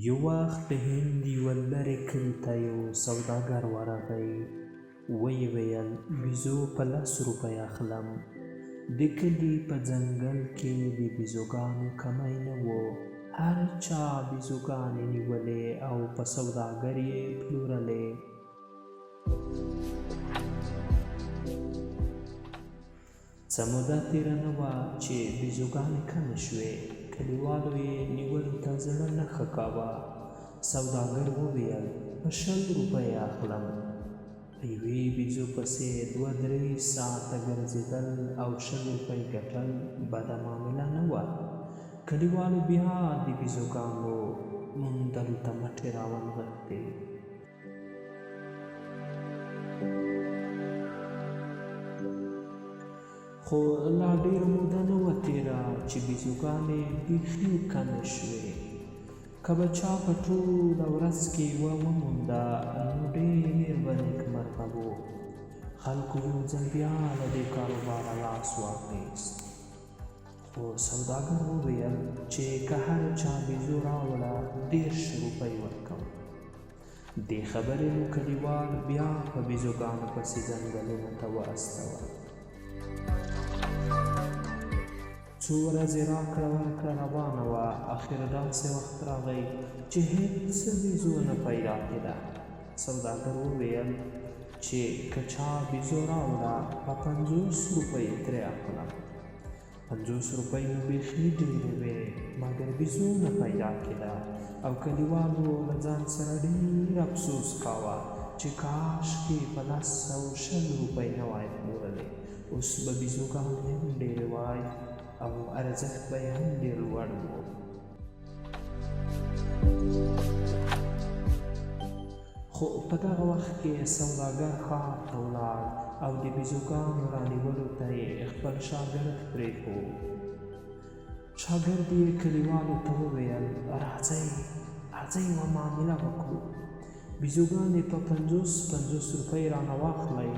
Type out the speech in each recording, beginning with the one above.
یو وخت د هند یوه لرې کلي ته یو سوداګر ورغی. ویې ویل بیزو په 10 روپۍ اخلم. د کلي په ځنګل کې د بیزوګانو کمی نه و. هر چا بیزوګانې نیولې او په سوداګر یې پلورلې. څه موده تېره نه وه چې بیزوګانې کمې شوې. کلیوالو یې نیولو ته زړه نه ښه کاوه. سوداګر وویل په 20 روپۍ اخلم. په یوې بیزو پسې 2-3 ساعته ګرځېدل او 20 روپۍ ګټل بده معامله نه وه. کلیوالو بیا د بیزوګانو موندلو ته مټې راونغښتې. خو لا ډېره موده نه وه تېره چې بیزوګانې بیخي کمې شوې. که به چا په ټوله ورځ کې یوه ومونده نو ډېر به نېکمرغه و. خلکو یو ځل بیا له دې کاروباره لاس واخیست. خو سوداګر وویل چې که هر چا بیزو راوړه 10 روپۍ ورکوم. دې خبرې مو کلیوال بیا په بیزوګانو پسې ځنګلونو ته واستول. څو ورځې راکړه ورکړه روانه وه. اخر داسې وخت راغی چې هېڅ بیزو نه پیدا کېده. سوداګر وویل چې که چا بیزو راوړه په 50 روپۍ ترې اخلم. 50 روپۍ نو بیخي ډېرې وې، مګر بیزو نه پیدا کېده او کلیوالو له ځان سره ډېر افسوس کاوه چې کاشکې په 10 او 20 روپۍ نه وای پلورلې. اوس به بیزوګانې هم ډېرې وای او ارزښت به یې هم ډېر لوړ و. خو په دغه وخت کې سوداګر ښار ته ولاړ او د بیزوګانو رانیولو ته یې خپل شاګرد پرېښود. شاګرد یې کلیوالو ته وویل راځئ یوه معامله وکړو. بیزوګانې په 50 روپۍ رانه واخلئ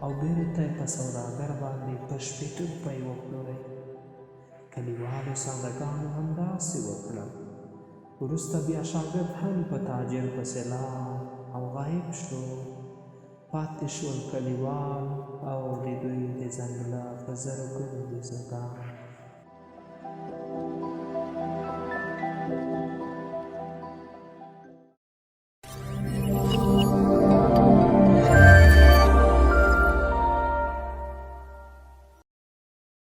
او بېرته یې په سوداګر باندې په 60 روپۍ وپلورئ. کلیوالو سادهګانو همداسې وکړل. وروسته بیا شاګرد هم په تاجر پسې لاړ او غایب شو. پاتې شول کلیوال او د دوی د ځنګله په زرګونو بیزوګان.